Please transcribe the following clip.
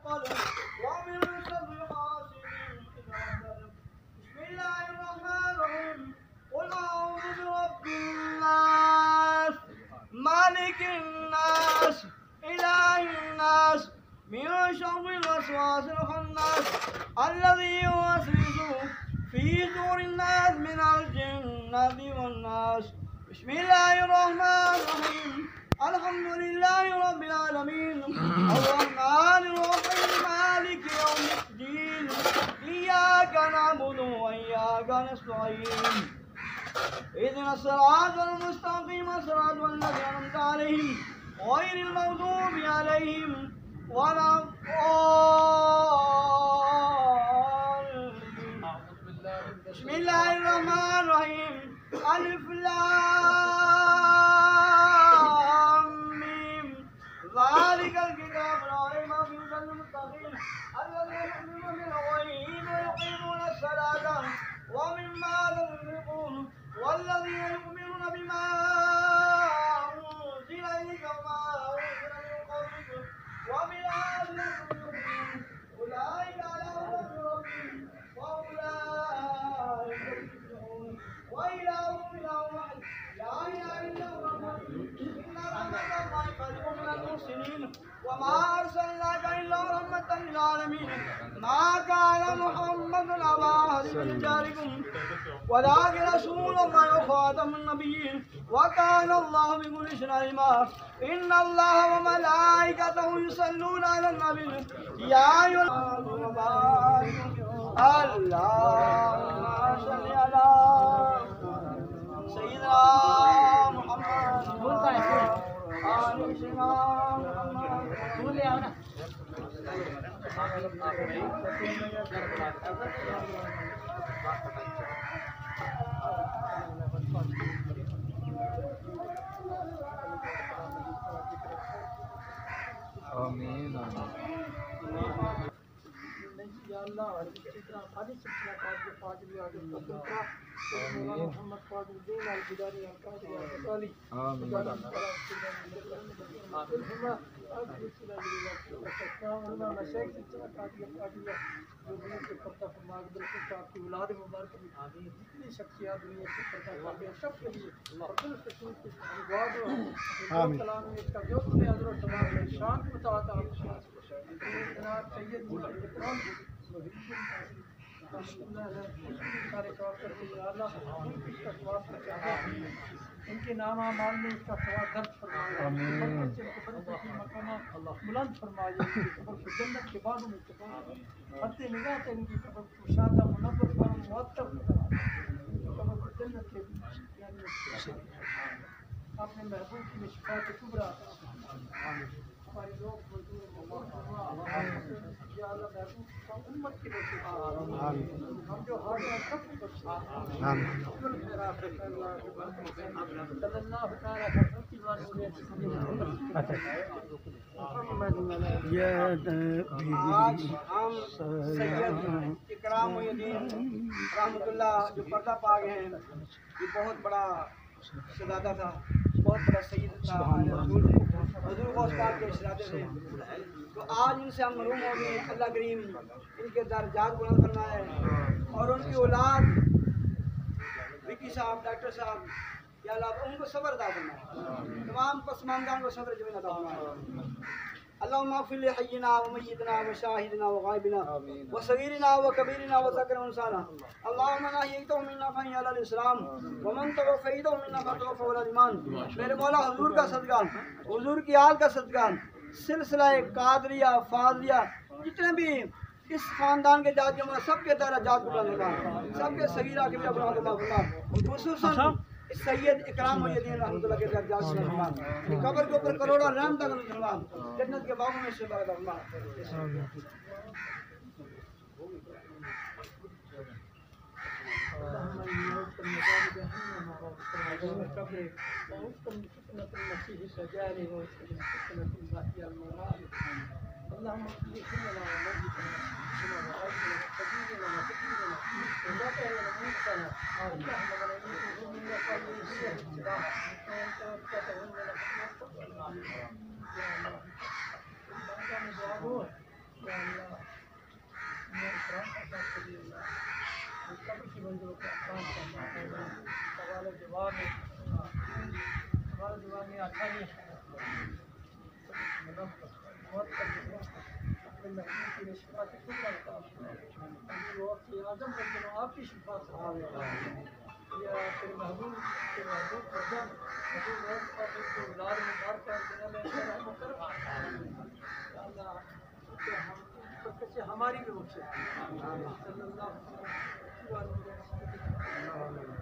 القلم ومن شر حاسد إذا حسد. بسم الله الرحمن الرحيم. قل أعوذ برب الناس مالك الناس إله الناس من شر الوسواس الخناس الذي يوسوس في صدور الناس من الجنة والناس. بسم الله الرحمن الرحيم. الحمد لله رب العالمين الرحمن الرحيم مالك يوم الدين إياك نعبد وإياك نستعين اهدنا الصراط المستقيم صراط الذين أنعمت عليهم غير المغضوب عليهم ولا الضالين. بسم الله الرحمن الرحيم. ألف لام ميم ذلك الكتاب لا ريب فيه هدى للمتقين الذين يؤمنون بالغيب ويقيمون الصلاة ومما ينفقون والذين يؤمنون بما أنزل إليك وما أنزل من قبلك وبالآخرة هم يؤمنون أولئك على هدى من ربهم وأولئك يفلحون. وإلهكم إله واحد لا إله إلا هو الرحمن إن رحمة الله قريب من المحسنين وما أرسلناك إلا رحمة للعالمين. ما كان محمد أبا أحد من رجالكم ولكن رسول الله وخاتم النبيين وكان الله بكل شيء عليما. إن الله وملائكته يصلون على النبي يا أيها الذين اللهم صل على سيدنا محمد آل سيدنا محمد. آمین. یا اللہ اسی طرح خالص سلسلہ قادری فاضلی آگے دوسرا مولانا محمد فاضل الدین الجداری القادری القادری آمین. آپ کی اولاد مبارک جتنی شخصیات دنیا سے پردہ کرتے ہیں سب کے لیے کلام میں اس کا جو تمہیں حضر و تمام شان کو متعاطا سید اکرام سارے طور پر اللہ ان کے نام اعمال میں اس کا ثواب درج فرمائے بلند فرمائے قبر کو جنت کے باغوں میں حد نگاہ سے ان کی قبر کو شادہ منور اور معطر قبر کو جنت کے اپنے محبوب کی شفاعت کبریٰ ہماری روح مزدور یا اللہ محبوب کا امت کے لیے ہم جو حاضر ہیں سب کو صلی اللہ تعالیٰ آج ہم سید اکرام الدین رحمۃ اللہ جو پردہ پا گئے ہیں یہ بہت بڑا شہزادہ تھا بہت بڑا سید تھا حضور غوث پاک کے شہزادے تھے تو آج ان سے ہم محروم ہو گئے. اللہ کریم ان کے درجات بلند فرمائے اور ان کی اولاد وکی صاحب ڈاکٹر صاحب یا اللہ ان کو صبر عطا فرمائے تمام پسماندان کو صبر جمیل عطا فرمائے. اللهم اغفر لحينا وميتنا وشاهدنا وغائبنا وصغيرنا وكبيرنا وذكرنا وانثانا. اللهم من احييته منا فحي على الاسلام ومن توفيته منا فتوفى على الايمان. میرے مولا حضور کا صدقہ حضور کی آل کا صدقہ سلسلہ قادریہ فاضلیہ جتنے بھی اس خاندان کے جات جمع سب کے درجات بلند فرما سب کے صغیرہ کے بلند فرما خصوصاً سید اکرام الدین رحمۃ اللہ کے درجات بلند فرما قبر کے اوپر کروڑوں رحمت کا فرما جنت کے باغوں میں سے برکت فرما. اللهم اغفر لنا ولنا قبر کی منزلوں کو آسان کرنا ہے. سوال و جواب میں سوال و جواب میں آسانی ہے. بہت اپنے محبوب کی شفا سے شکر کرتا ہوں. وقت اعظم رکھنا آپ کی شفا سے یا تیرے محبوب خدا محبوب وقت پر اس کو لار میں مار کر دینا میں رحم کرم اللہ کہ ہم کیسے ہماری بھی روح سے صلی اللہ علیہ وسلم